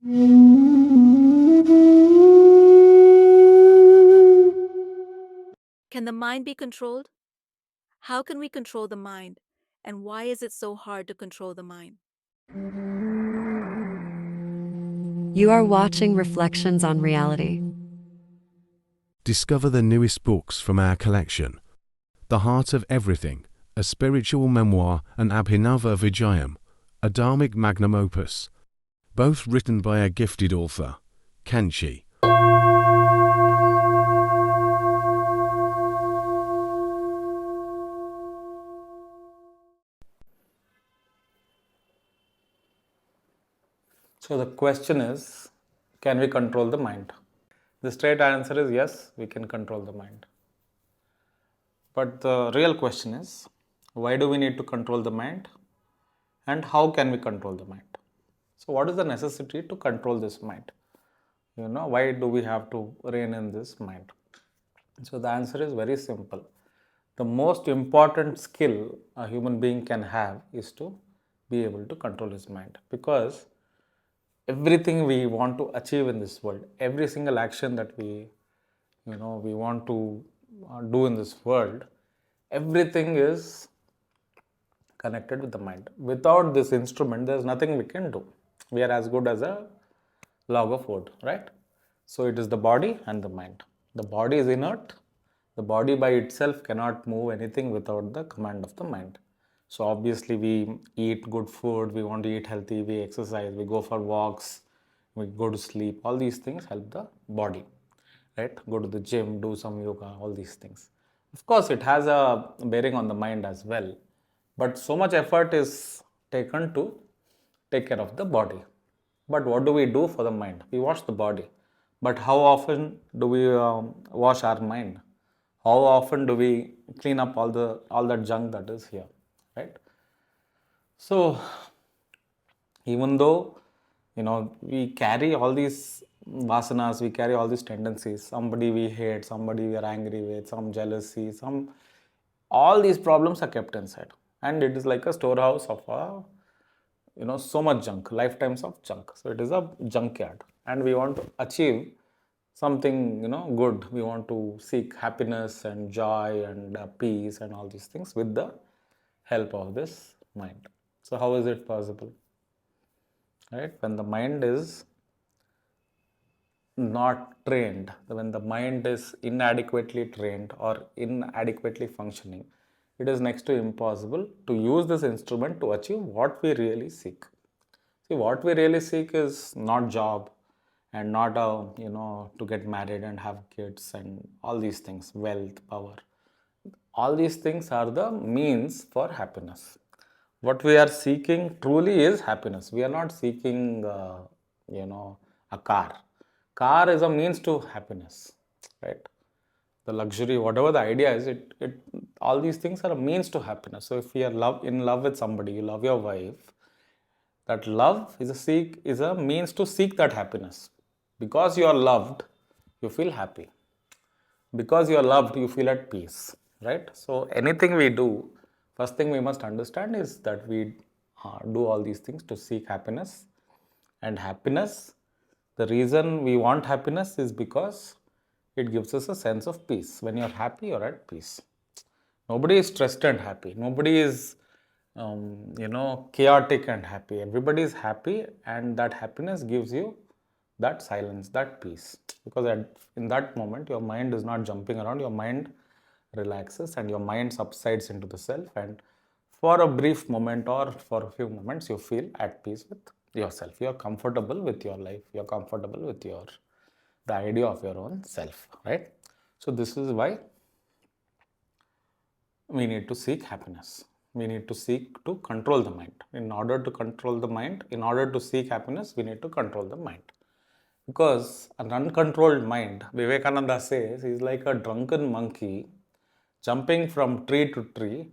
Can the mind be controlled? How can we control the mind? And why is it so hard to control the mind? You are watching Reflections on Reality. Discover the newest books from our collection: The Heart of Everything, a spiritual memoir, and Abhinava Vijayam, a dharmic magnum opus, both written by a gifted author, Kanchi. So the question is, can we control the mind? The straight answer is yes, we can control the mind. But the real question is, why do we need to control the mind? And how can we control the mind? So what is the necessity to control this mind? Why do we have to rein in this mind? So the answer is very simple. The most important skill a human being can have is to be able to control his mind, because everything we want to achieve in this world, every single action that we want to do in this world, everything is connected with the mind. Without this instrument, there's nothing we can do. We are as good as a log of wood, right? So it is the body and the mind. The body is inert. The body by itself cannot move anything without the command of the mind. So obviously we eat good food, we want to eat healthy, we exercise, we go for walks, we go to sleep. All these things help the body, right? Go to the gym, do some yoga, all these things. Of course, it has a bearing on the mind as well, but so much effort is taken to take care of the body. But what do we do for the mind? We wash the body. But how often do we wash our mind? How often do we clean up all that junk that is here, right? So even though we carry all these vasanas, we carry all these tendencies, somebody we hate, somebody we are angry with, some jealousy, all these problems are kept inside, and it is like a storehouse of so much junk, lifetimes of junk. So it is a junkyard, and we want to achieve something good. We want to seek happiness and joy and peace and all these things with the help of this mind. So how is it possible, right? When the mind is not trained, when the mind is inadequately trained or inadequately functioning, it is next to impossible to use this instrument to achieve what we really seek. See, what we really seek is not job, and not to get married and have kids and all these things, wealth, power. All these things are the means for happiness. What we are seeking truly is happiness. We are not seeking a car. Car is a means to happiness, right? The luxury, whatever the idea is, it all these things are a means to happiness. So if you are in love with somebody, you love your wife, that love is a means to seek that happiness. Because you are loved, you feel happy. Because you are loved, you feel at peace, right? So anything we do, first thing we must understand is that we do all these things to seek happiness. And happiness, the reason we want happiness is because it gives us a sense of peace. When you're happy, you're at peace. Nobody is stressed and happy. Nobody is chaotic and happy. Everybody is happy, and that happiness gives you that silence, that peace. Because in that moment, your mind is not jumping around, your mind relaxes and your mind subsides into the self, and for a brief moment or for a few moments, you feel at peace with yourself. You're comfortable with your life, you're comfortable with the idea of your own self, right? So this is why we need to seek happiness. We need to seek to control the mind. In order to control the mind, in order to seek happiness, we need to control the mind. Because an uncontrolled mind, Vivekananda says, is like a drunken monkey jumping from tree to tree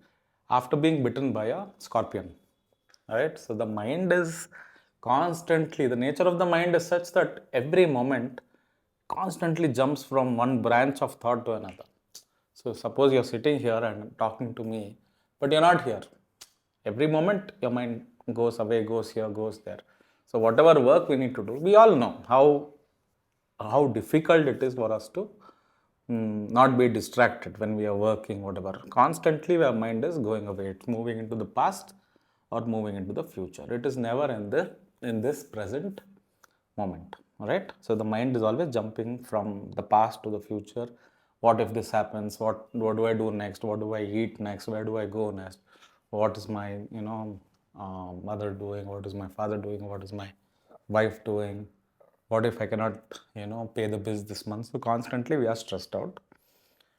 after being bitten by a scorpion. Right? So the mind is constantly, the nature of the mind is such that every moment constantly jumps from one branch of thought to another. So suppose you're sitting here and talking to me, but you're not here. Every moment your mind goes away, goes here, goes there. So whatever work we need to do, we all know how difficult it is for us to not be distracted when we are working, whatever. Constantly our mind is going away. It's moving into the past or moving into the future. It is never in this present moment, right? So the mind is always jumping from the past to the future. What if this happens? What do I do next? What do I eat next? Where do I go next? What is my mother doing? What is my father doing? What is my wife doing? What if I cannot pay the bills this month? So constantly we are stressed out,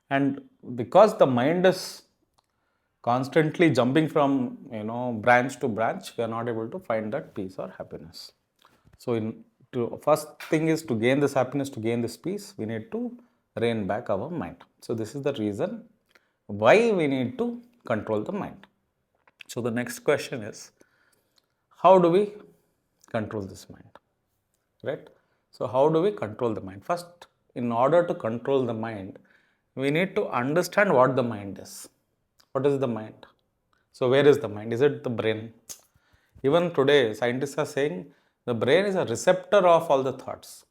and because the mind is constantly jumping from branch to branch, we are not able to find that peace or happiness. So first thing is, to gain this happiness, to gain this peace, we need to rein back our mind. So this is the reason why we need to control the mind. So the next question is, how do we control this mind, right? So how do we control the mind? First, in order to control the mind, we need to understand what the mind is. What is the mind? So where is the mind? Is it the brain? Even today, scientists are saying the brain is a receptor of all the thoughts,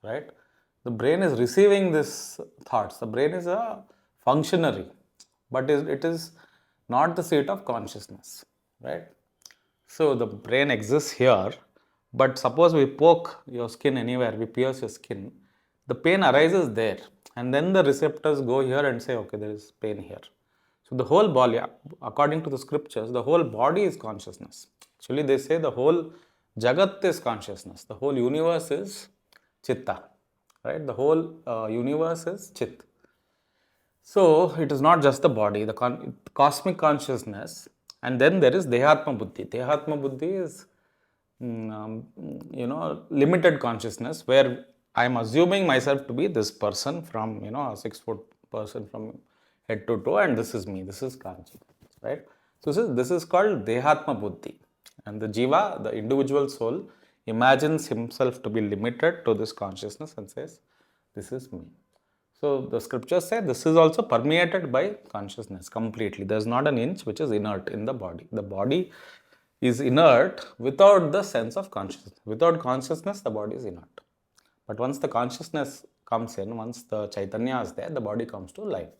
right? The brain is receiving these thoughts. The brain is a functionary, but it is not the seat of consciousness, right? So the brain exists here, but suppose we poke your skin anywhere, we pierce your skin, the pain arises there, and then the receptors go here and say, okay, there is pain here. So the whole body, according to the scriptures, the whole body is consciousness. Actually, they say the whole Jagat is consciousness. The whole universe is Chitta, right? The whole universe is Chit. So it is not just the body, the cosmic consciousness, and then there is Dehatma Buddhi. Dehatma Buddhi is limited consciousness, where I am assuming myself to be this person from a 6-foot person from head to toe, and this is me, this is Kanchi, right? So this is called Dehatma Buddhi, and the Jiva, the individual soul, imagines himself to be limited to this consciousness and says, this is me. So the scriptures say this is also permeated by consciousness completely. There is not an inch which is inert in the body. The body is inert without the sense of consciousness. Without consciousness, the body is inert. But once the consciousness comes in, once the Chaitanya is there, the body comes to life,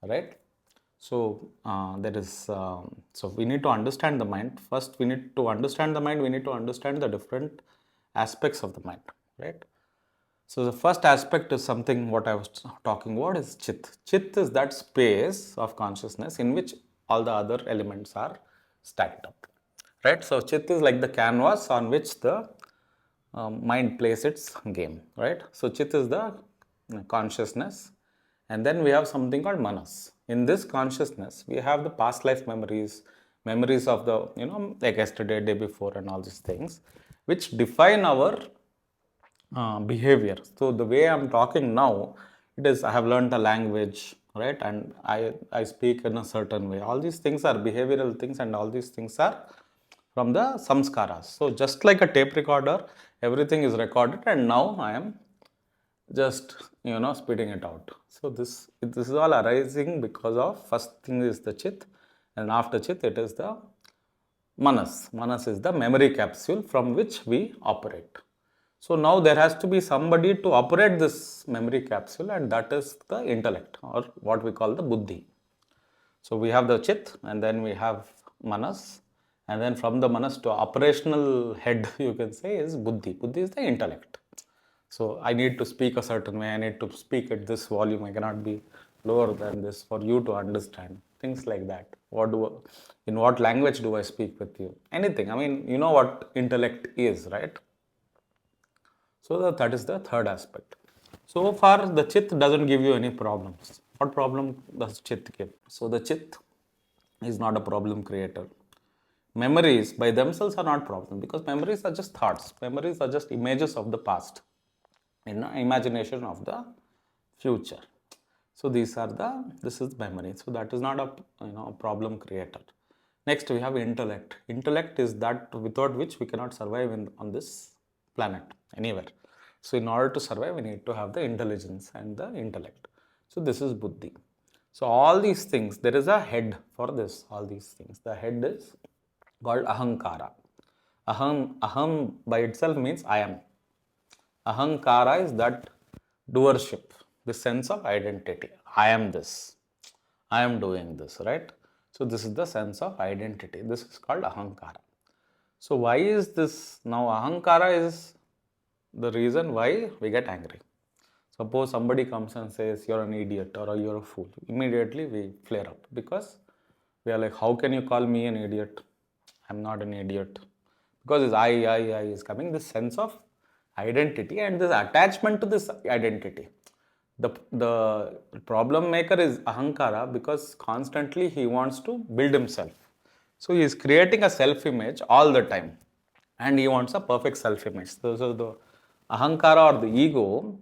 right? So so we need to understand the mind. First, we need to understand the mind. We need to understand the different aspects of the mind, right? So the first aspect is something what I was talking about is Chit. Chit is that space of consciousness in which all the other elements are stacked up, right? So Chit is like the canvas on which the mind plays its game, right? So Chit is the consciousness, and then we have something called Manas. In this consciousness, we have the past life memories of the like yesterday, day before, and all these things, which define our behavior. So the way I'm talking now, it is I have learned a language, right, and I speak in a certain way. All these things are behavioral things, and all these things are from the samskaras. So just like a tape recorder, everything is recorded, and now I am just spitting it out. So this is all arising because of, first thing is the Chit, and after Chit it is the Manas. Manas is the memory capsule from which we operate. So now there has to be somebody to operate this memory capsule, and that is the intellect, or what we call the Buddhi. So we have the Chit, and then we have Manas, and then from the Manas to operational head, you can say, is Buddhi. Buddhi is the intellect. So I need to speak a certain way, I need to speak at this volume, I cannot be lower than this for you to understand. Things like that. In what language do I speak with you? Anything. I mean, you know what intellect is, right? So that is the third aspect. So far, the Chit doesn't give you any problems. What problem does Chit give? So the Chit is not a problem creator. Memories by themselves are not problem, because memories are just thoughts. Memories are just images of the past, imagination of the future. So this is memory. So that is not a problem creator. Next we have intellect. Intellect is that without which we cannot survive on this planet anywhere. So in order to survive, we need to have the intelligence and the intellect. So this is Buddhi. So all these things, there is a head for this, all these things. The head is called Ahankara. Aham by itself means I am. Ahankara is that doership, the sense of identity. I am this. I am doing this, right? So this is the sense of identity. This is called ahankara. So why is this? Now ahankara is the reason why we get angry. Suppose somebody comes and says you're an idiot or you're a fool. Immediately we flare up because we are like, how can you call me an idiot? I'm not an idiot. Because this I is coming, this sense of identity and this attachment to this identity. The problem maker is ahankara because constantly he wants to build himself. So he is creating a self-image all the time and he wants a perfect self-image. So the ahankara or the ego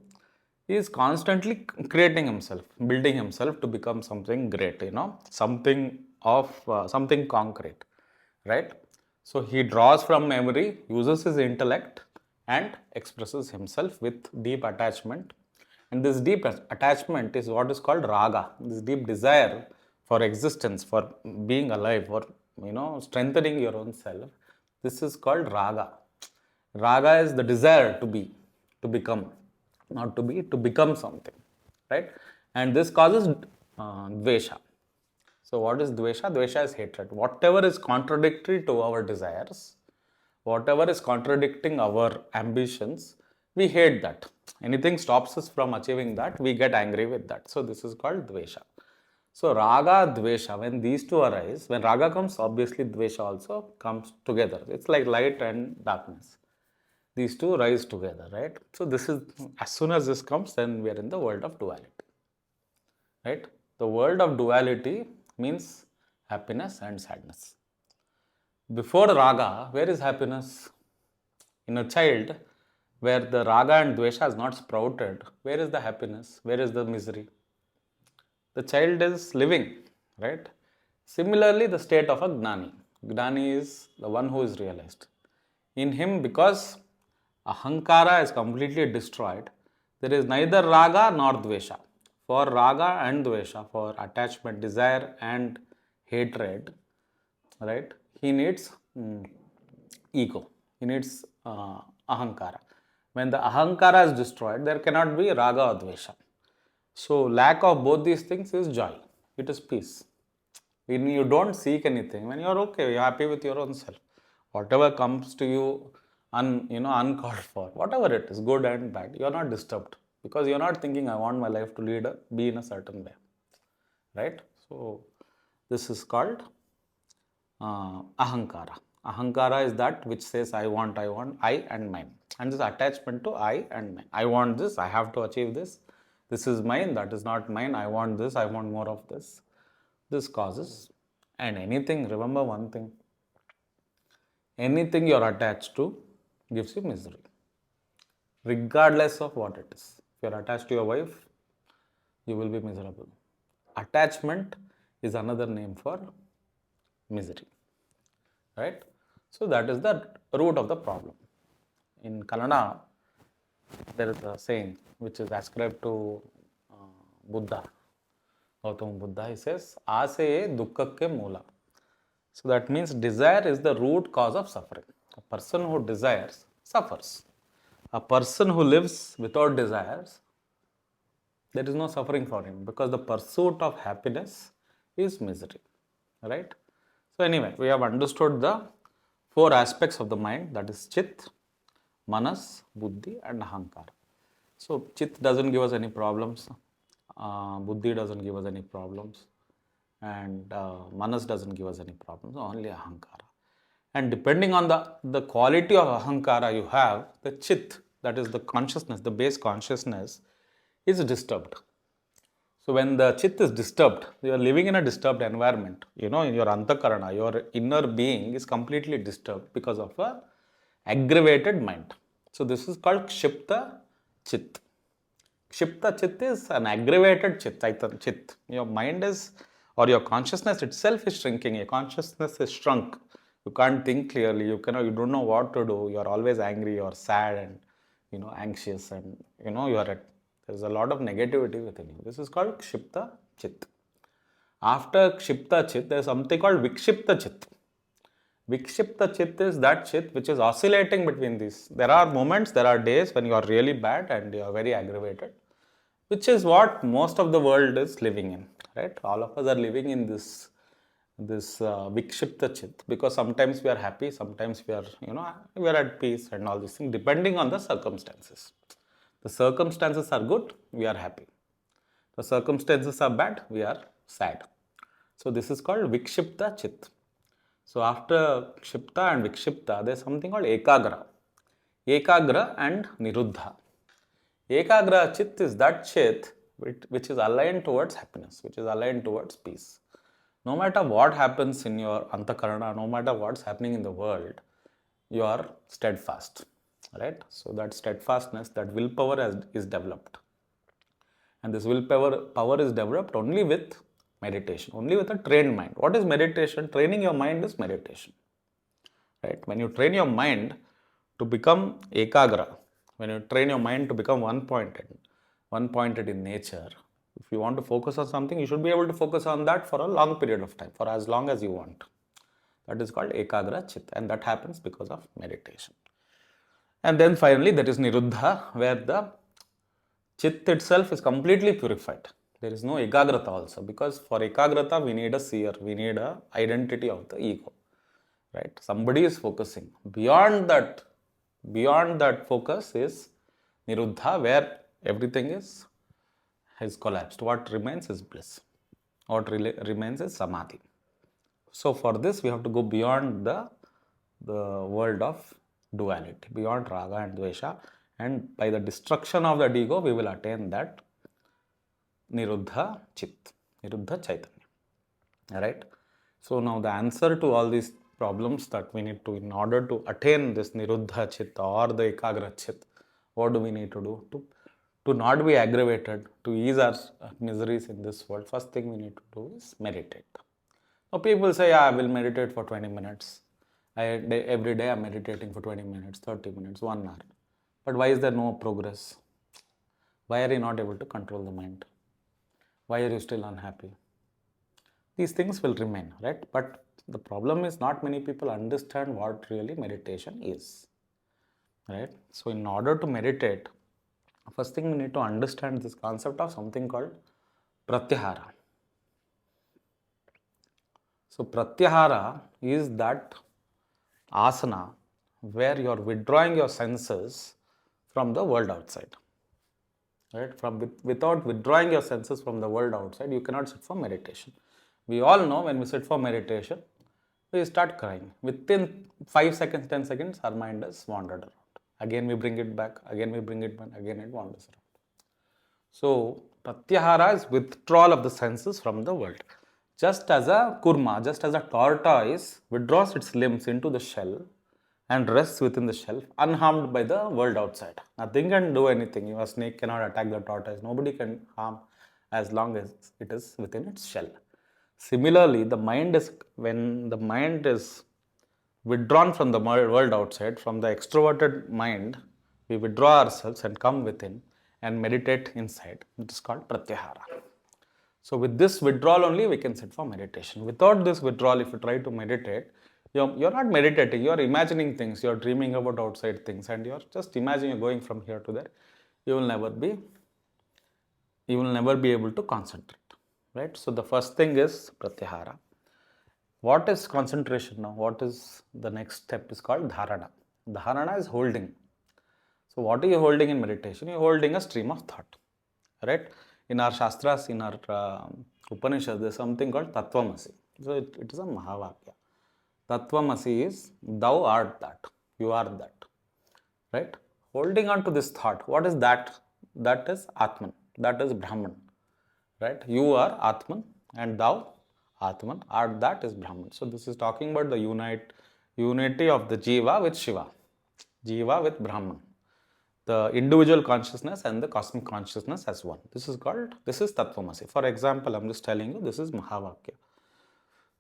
is constantly creating himself, building himself to become something great, something of something concrete, right? So he draws from memory, uses his intellect and expresses himself with deep attachment. And this deep attachment is what is called raga, this deep desire for existence, for being alive, for strengthening your own self. This is called raga. Raga is the desire to be, to become, not to be, to become something, right? And this causes dvesha. So what is dvesha? Dvesha is hatred. Whatever is contradictory to our desires, whatever is contradicting our ambitions, we hate that. Anything stops us from achieving that, we get angry with that. So this is called dvesha. So raga, dvesha, when these two arise, when raga comes, obviously dvesha also comes together. It's like light and darkness. These two rise together, right? So this is, as soon as this comes, then we are in the world of duality, right? The world of duality means happiness and sadness. Before raga, where is happiness? In a child, where the raga and dvesha is not sprouted, where is the happiness? Where is the misery? The child is living, right? Similarly, the state of a gnani. Gnani is the one who is realized. In him, because ahankara is completely destroyed, there is neither raga nor dvesha. For raga and dvesha, for attachment, desire and hatred, right, he needs ego, he needs ahankara. When the ahankara is destroyed, there cannot be raga or dvesha. So lack of both these things is joy, it is peace. When you don't seek anything, when you're okay, you're happy with your own self, whatever comes to you uncalled for, whatever it is, good and bad, you're not disturbed because you're not thinking I want my life to be in a certain way, right? So this is called ahankara. Ahankara is that which says I want, I and mine. And this attachment to I and mine. I want this, I have to achieve this. This is mine, that is not mine. I want this, I want more of this. This causes, and anything, remember one thing, anything you're attached to gives you misery, regardless of what it is. If you're attached to your wife, you will be miserable. Attachment is another name for misery, right? So that is the root of the problem. In Kannada, there is a saying which is ascribed to Buddha, Gautama Buddha. He says, "Asaye dukkakke moola." So that means desire is the root cause of suffering. A person who desires suffers. A person who lives without desires, there is no suffering for him because the pursuit of happiness is misery, right? So anyway, we have understood the four aspects of the mind, that is chit, manas, buddhi and ahankara. So chit doesn't give us any problems, buddhi doesn't give us any problems, and manas doesn't give us any problems, only ahankara. And depending on the quality of ahankara you have, the chit, that is the consciousness, the base consciousness, is disturbed. So when the chit is disturbed, you are living in a disturbed environment. Your antakarana, your inner being is completely disturbed because of a aggravated mind. So this is called kshipta chit. Kshipta chit is an aggravated chit. Your mind is, or your consciousness itself is shrinking. Your consciousness is shrunk. You can't think clearly. You don't know what to do. You are always angry or sad and anxious, and there's a lot of negativity within you. This is called kshipta chit. After kshipta chit, there is something called vikshipta chit. Vikshipta chit is that chit which is oscillating between these. There are moments, there are days when you are really bad and you are very aggravated, which is what most of the world is living in, right? All of us are living in this vikshipta chit, because sometimes we are happy, sometimes we are, we are at peace and all these things, depending on the circumstances. The circumstances are good, we are happy. The circumstances are bad, we are sad. So this is called vikshipta chit. So after Kshipta and Vikshipta, there is something called Ekagra. Ekagra and Niruddha. Ekagra chit is that chit which is aligned towards happiness, which is aligned towards peace. No matter what happens in your antakarana, no matter what's happening in the world, you are steadfast, right? So that steadfastness, that willpower is developed. And this willpower is developed only with meditation, only with a trained mind. What is meditation? Training your mind is meditation. Right? When you train your mind to become ekagra, when you train your mind to become one-pointed in nature, if you want to focus on something, you should be able to focus on that for a long period of time, for as long as you want. That is called ekagra chit, and that happens because of meditation. And then finally, there is niruddha, where the chit itself is completely purified. There is no ekagrata also, because for ekagrata we need a seer, we need a identity of the ego, right? Somebody is focusing. Beyond that focus is niruddha, where everything has collapsed. What remains is bliss. What remains is samadhi. So for this we have to go beyond the world of duality, beyond raga and dvesha, and by the destruction of that ego we will attain that niruddha chit, niruddha chaitanya. Alright. So now the answer to all these problems that we need to, in order to attain this niruddha chit or the ekagra chit, what do we need to do? To not be aggravated, to ease our miseries in this world, first thing we need to do is meditate. Now people say, yeah, I will meditate for 20 minutes. Every day I'm meditating for 20 minutes, 30 minutes, 1 hour. But why is there no progress? Why are you not able to control the mind? Why are you still unhappy? These things will remain, right? But the problem is not many people understand what really meditation is, right? So in order to meditate, first thing we need to understand this concept of something called Pratyahara. So Pratyahara is that asana where you are withdrawing your senses from the world outside. Right? Without withdrawing your senses from the world outside, you cannot sit for meditation. We all know when we sit for meditation, we start crying. Within 5 seconds, 10 seconds, our mind has wandered around. Again we bring it back, again we bring it back, again it wanders around. So Pratyahara is withdrawal of the senses from the world. Just as a kurma, just as a tortoise withdraws its limbs into the shell and rests within the shell, unharmed by the world outside. Nothing can do anything. A snake cannot attack the tortoise. Nobody can harm as long as it is within its shell. Similarly, when the mind is withdrawn from the world outside, from the extroverted mind, we withdraw ourselves and come within and meditate inside. It is called Pratyahara. So with this withdrawal only we can sit for meditation. Without this withdrawal, if you try to meditate, you're not meditating, you're imagining things, you're dreaming about outside things, and you're just imagining you're going from here to there. You will never be able to concentrate, right? So the first thing is Pratyahara. What is concentration now? What is the next step is called Dharana. Dharana is holding. So what are you holding in meditation? You're holding a stream of thought, right? In our Shastras, in our Upanishads, there's something called Tattvamasi. So it is a Mahavakya. Tattvamasi is thou art that, you are that, right? Holding on to this thought, what is that? That is Atman, that is Brahman, right? You are Atman and thou, Atman, art that is Brahman. So this is talking about the unity of the Jiva with Shiva, Jiva with Brahman. The individual consciousness and the cosmic consciousness as one. This is Tattvamasi. For example, I'm just telling you, this is Mahavakya.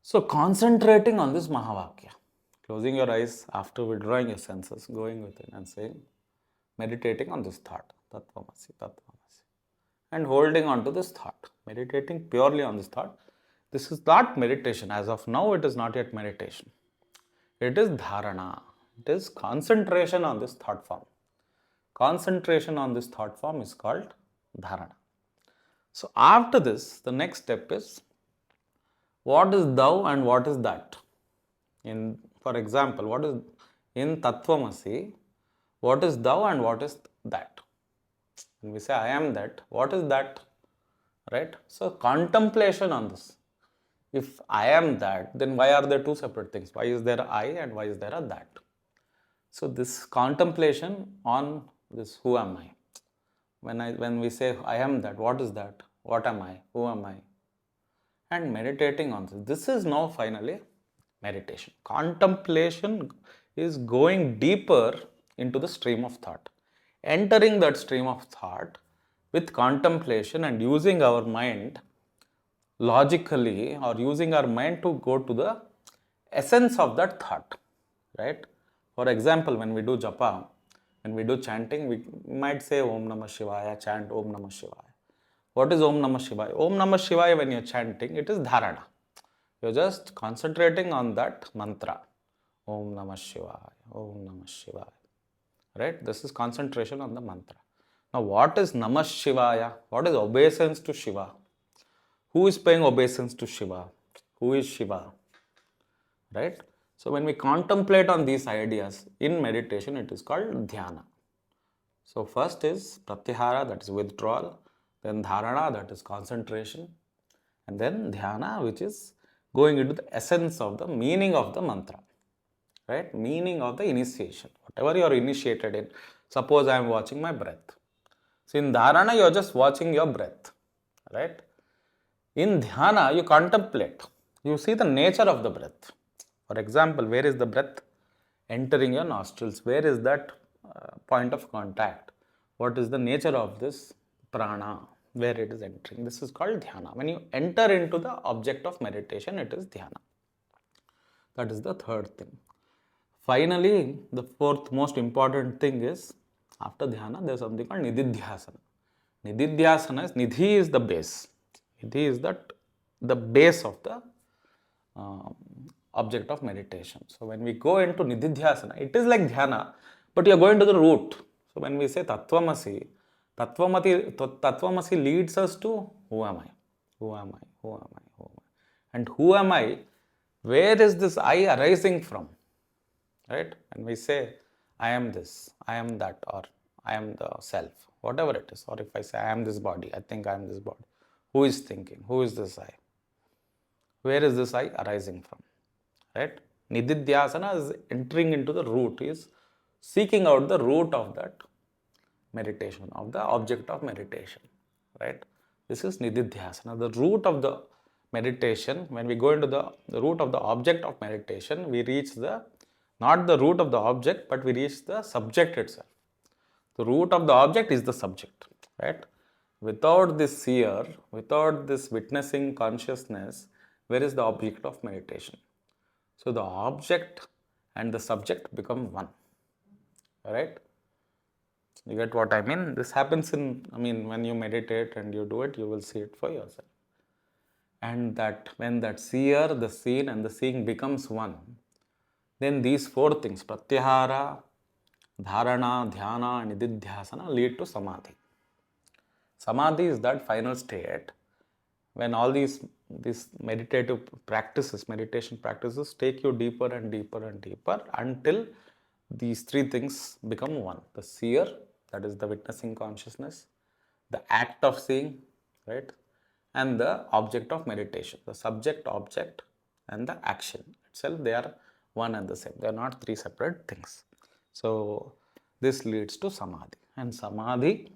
So concentrating on this Mahavakya, closing your eyes after withdrawing your senses, going within and saying, meditating on this thought, Tattvamasi, Tattvamasi, and holding on to this thought, meditating purely on this thought. This is not meditation. As of now, it is not yet meditation. It is dharana. It is concentration on this thought form. Concentration on this thought form is called dharana. So after this, the next step is, what is thou and what is that? For example, what is in Tattvamasi, what is thou and what is that? When we say I am that, what is that? Right? So contemplation on this. If I am that, then why are there two separate things? Why is there a I and why is there a that? So this contemplation on this, who am I? When we say I am that, what is that? What am I? Who am I? And meditating on this. This is now finally meditation. Contemplation is going deeper into the stream of thought. Entering that stream of thought with contemplation and using our mind logically, or using our mind to go to the essence of that thought, right? For example, when we do japa, when we do chanting, we might say Om Namah Shivaya, chant Om Namah Shivaya. What is Om Namah Shivaya? Om Namah Shivaya, when you're chanting, it is dharana. You're just concentrating on that mantra. Om Namah Shivaya, Om Namah Shivaya. Right? This is concentration on the mantra. Now, what is Namah Shivaya? What is obeisance to Shiva? Who is paying obeisance to Shiva? Who is Shiva? Right? So, when we contemplate on these ideas in meditation, it is called Dhyana. So, first is Pratyahara, that is withdrawal, then Dharana, that is concentration, and then Dhyana, which is going into the essence of the meaning of the mantra, right? Meaning of the initiation, whatever you are initiated in. Suppose I am watching my breath. So, in Dharana, you are just watching your breath, right? In Dhyana, you contemplate, you see the nature of the breath. For example, where is the breath entering your nostrils? Where is that point of contact? What is the nature of this prana, where it is entering? This is called Dhyana. When you enter into the object of meditation, it is Dhyana. That is the third thing. Finally, the fourth most important thing is, after Dhyana, there is something called Nididhyasana. Nididhyasana is, Nidhi is the base. Nidhi is the base of the object of meditation. So when we go into Nididhyasana, it is like Dhyana, but you are going to the root. So when we say Tattvamasi, Tattvamasi leads us to, who am I? Who am I? Who am I? Who am I? And who am I? Where is this I arising from? Right? And we say, I am this, I am that, or I am the self, whatever it is. Or if I say, I am this body, I think I am this body. Who is thinking? Who is this I? Where is this I arising from? Right? Nididhyasana is entering into the root, is seeking out the root of that meditation, of the object of meditation. Right? This is Nididhyasana. The root of the meditation, when we go into the root of the object of meditation, we reach not the root of the object, but we reach the subject itself. The root of the object is the subject. Right? Without this seer, without this witnessing consciousness, where is the object of meditation? So the object and the subject become one. Right? You get what I mean? This happens when you meditate and you do it, you will see it for yourself. And that when that seer, the seen, and the seeing becomes one, then these four things, Pratyahara, Dharana, Dhyana, and Nididhyasana, lead to Samadhi. Samadhi is that final state when all these meditation practices take you deeper and deeper and deeper until these three things become one. The seer, that is the witnessing consciousness, the act of seeing, right, and the object of meditation, the subject, object, and the action itself, they are one and the same. They are not three separate things. So this leads to Samadhi, and Samadhi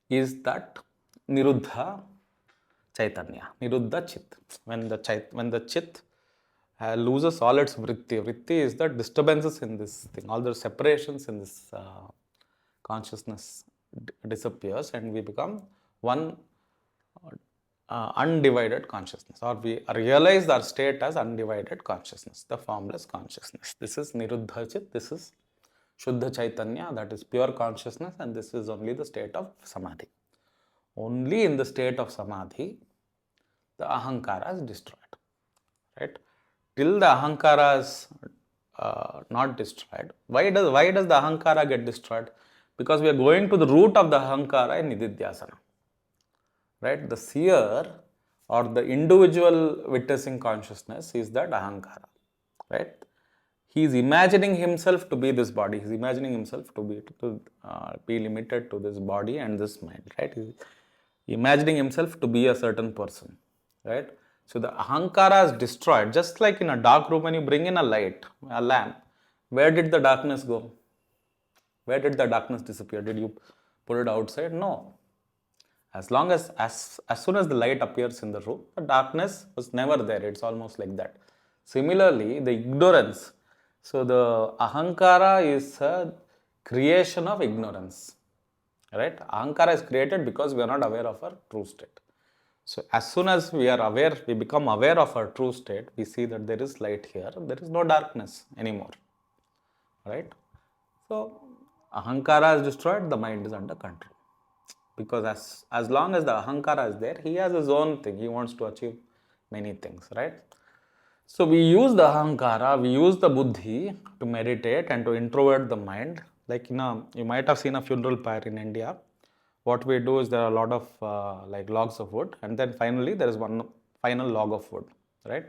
is that Niruddha Chaitanya, Niruddha Chit. When the Chit loses all its vritti. Vritti is the disturbances in this thing, all the separations in this consciousness disappears, and we become one undivided consciousness, or we realize our state as undivided consciousness, the formless consciousness. This is Niruddha Chit, this is Shuddha Chaitanya, that is pure consciousness, and this is only the state of Samadhi. Only in the state of Samadhi, the Ahankara is destroyed. Right? till the ahankara is not destroyed. Why does the ahankara get destroyed? Because we are going to the root of the ahankara in nididhyasana. Right? The seer or the individual witnessing consciousness is that ahankara. Right? He is imagining himself to be this body. He is imagining himself to be limited to this body and this mind. Right? He is imagining himself to be a certain person. Right? So the ahankara is destroyed. Just like in a dark room, when you bring in a light, a lamp, where did the darkness go? Where did the darkness disappear? Did you put it outside? No. As soon as the light appears in the room, the darkness was never there. It's almost like that. Similarly, the ignorance. So the ahankara is a creation of ignorance. Right? Ahankara is created because we are not aware of our true state. So as soon as we are aware, we become aware of our true state, we see that there is light here, there is no darkness anymore. Right? So ahankara is destroyed, the mind is under control. Because as long as the ahankara is there, he has his own thing. He wants to achieve many things, right? So we use the ahankara, we use the buddhi to meditate and to introvert the mind. Like you might have seen a funeral pyre in India. What we do is there are a lot of like logs of wood, and then finally there is one final log of wood, right?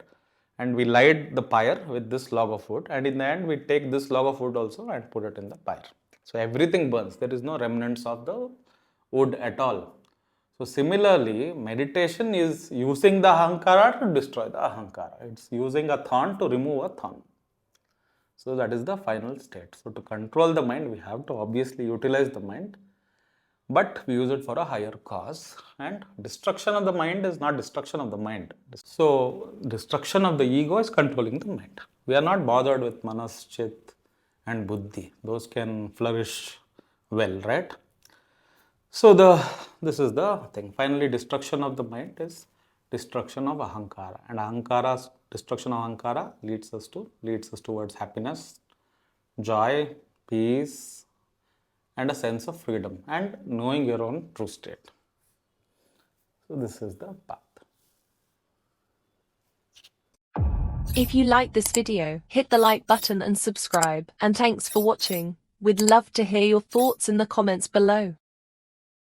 And we light the pyre with this log of wood, and in the end we take this log of wood also and put it in the pyre. So everything burns. There is no remnants of the wood at all. So similarly, meditation is using the ahankara to destroy the ahankara. It's using a thorn to remove a thorn. So that is the final state. So to control the mind, we have to obviously utilize the mind, but we use it for a higher cause. And destruction of the mind is not destruction of the mind. So destruction of the ego is controlling the mind. We are not bothered with manas, chit and buddhi. Those can flourish well, right? So this is the thing. Finally, destruction of the mind is destruction of ahankara, and destruction of ahankara leads us towards happiness, joy, peace, and a sense of freedom and knowing your own true state. So this is the path. If you like this video, hit the like button and subscribe. And thanks for watching. We'd love to hear your thoughts in the comments below.